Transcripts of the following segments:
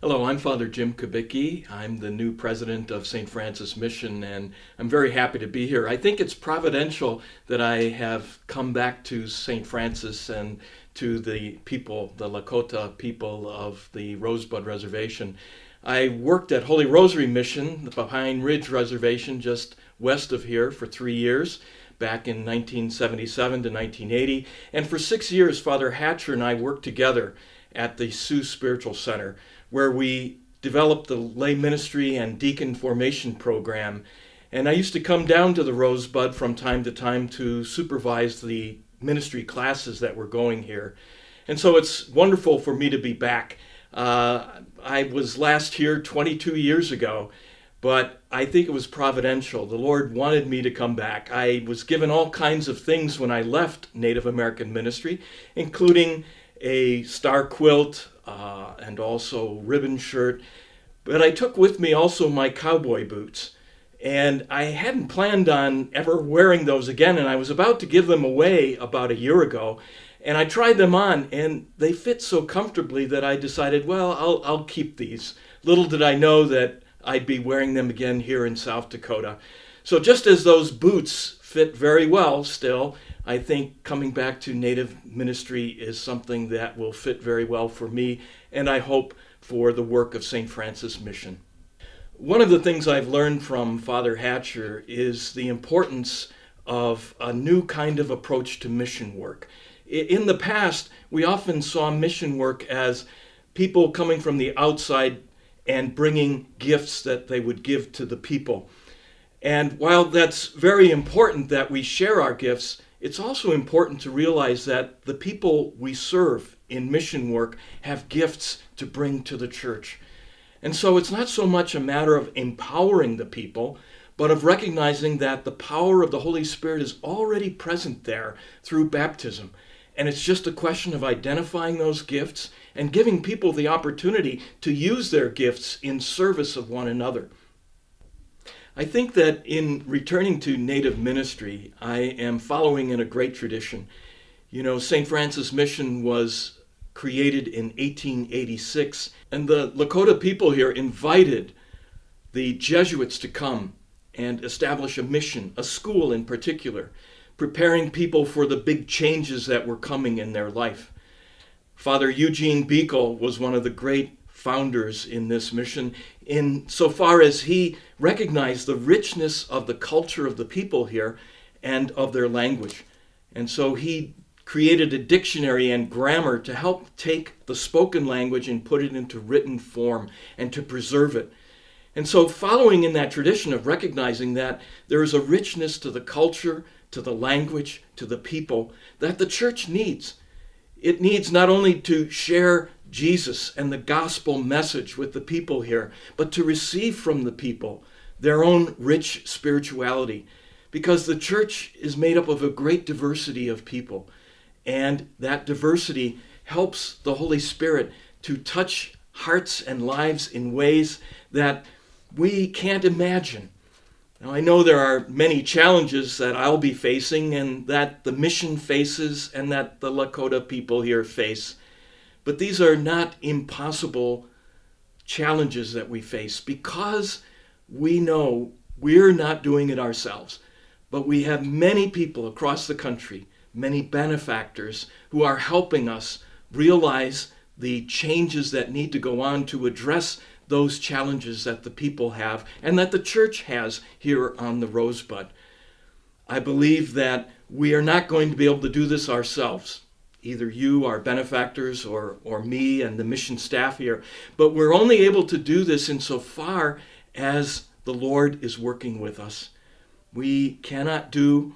Hello, I'm Father Jim Kubicki. I'm the new president of St. Francis Mission, and I'm very happy to be here. I think it's providential that I have come back to St. Francis and to the people, the Lakota people of the Rosebud Reservation. I worked at Holy Rosary Mission, the Pine Ridge Reservation, just west of here for 3 years, back in 1977 to 1980. And for 6 years, Father Hatcher and I worked together at the Sioux Spiritual Center, where we developed the lay ministry and deacon formation program. And I used to come down to the Rosebud from time to time to supervise the ministry classes that were going here. And so it's wonderful for me to be back. I was last here 22 years ago, but I think it was providential. The Lord wanted me to come back. I was given all kinds of things when I left Native American ministry, including a star quilt and also ribbon shirt. But I took with me also my cowboy boots. And I hadn't planned on ever wearing those again, and I was about to give them away about a year ago. And I tried them on, and they fit so comfortably that I decided, well, I'll keep these. Little did I know that I'd be wearing them again here in South Dakota. So just as those boots fit very well still, I think coming back to Native ministry is something that will fit very well for me, and I hope for the work of St. Francis Mission. One of the things I've learned from Father Hatcher is the importance of a new kind of approach to mission work. In the past, we often saw mission work as people coming from the outside and bringing gifts that they would give to the people. And while that's very important that we share our gifts, it's also important to realize that the people we serve in mission work have gifts to bring to the church. And so it's not so much a matter of empowering the people, but of recognizing that the power of the Holy Spirit is already present there through baptism. And it's just a question of identifying those gifts and giving people the opportunity to use their gifts in service of one another. I think that in returning to Native ministry, I am following in a great tradition. You know, St. Francis Mission was created in 1886, and the Lakota people here invited the Jesuits to come and establish a mission, a school in particular, preparing people for the big changes that were coming in their life. Father Eugene Beekle was one of the great founders in this mission, in so far as he recognized the richness of the culture of the people here and of their language. And so he created a dictionary and grammar to help take the spoken language and put it into written form and to preserve it. And so following in that tradition of recognizing that there is a richness to the culture, to the language, to the people that the church needs. It needs not only to share Jesus and the gospel message with the people here, but to receive from the people their own rich spirituality, because the church is made up of a great diversity of people, and that diversity helps the Holy Spirit to touch hearts and lives in ways that we can't imagine. Now, I know there are many challenges that I'll be facing and that the mission faces and that the Lakota people here face. But these are not impossible challenges that we face because we know we're not doing it ourselves. But we have many people across the country, many benefactors who are helping us realize the changes that need to go on to address those challenges that the people have and that the church has here on the Rosebud. I believe that we are not going to be able to do this ourselves, either you, our benefactors, or me and the mission staff here, but we're only able to do this insofar as the Lord is working with us. We cannot do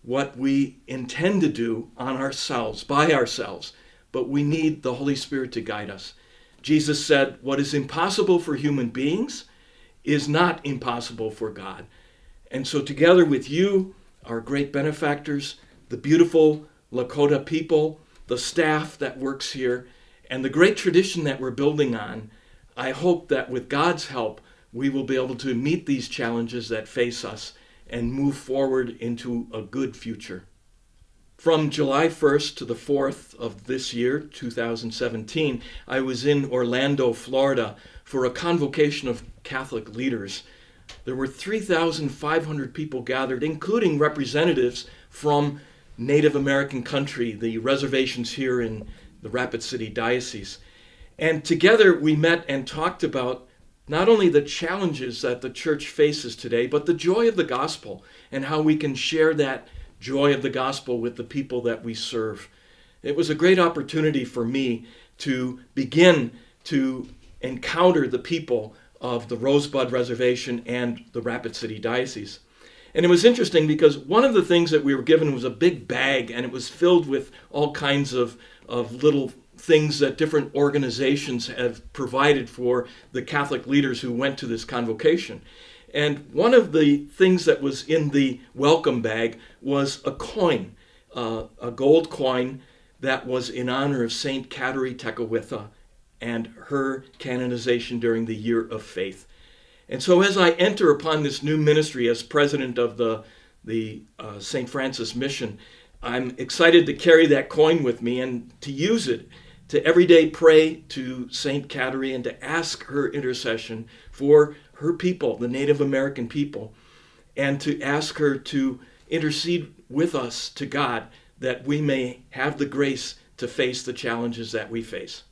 what we intend to do on ourselves, by ourselves, but we need the Holy Spirit to guide us. Jesus said, what is impossible for human beings is not impossible for God. And so together with you, our great benefactors, the beautiful Lakota people, the staff that works here, and the great tradition that we're building on, I hope that with God's help, we will be able to meet these challenges that face us and move forward into a good future. From July 1st to the 4th of this year, 2017, I was in Orlando, Florida for a convocation of Catholic leaders. There were 3,500 people gathered, including representatives from Native American country, the reservations here in the Rapid City Diocese. And together we met and talked about not only the challenges that the church faces today, but the joy of the gospel and how we can share that joy of the gospel with the people that we serve. It was a great opportunity for me to begin to encounter the people of the Rosebud Reservation and the Rapid City Diocese. And it was interesting because one of the things that we were given was a big bag, and it was filled with all kinds of little things that different organizations have provided for the Catholic leaders who went to this convocation. And one of the things that was in the welcome bag was a coin, a gold coin that was in honor of Saint Kateri Tekakwitha and her canonization during the Year of Faith. And so as I enter upon this new ministry as president of the St. Francis Mission, I'm excited to carry that coin with me and to use it to every day pray to Saint Kateri and to ask her intercession for her people, the Native American people, and to ask her to intercede with us to God that we may have the grace to face the challenges that we face.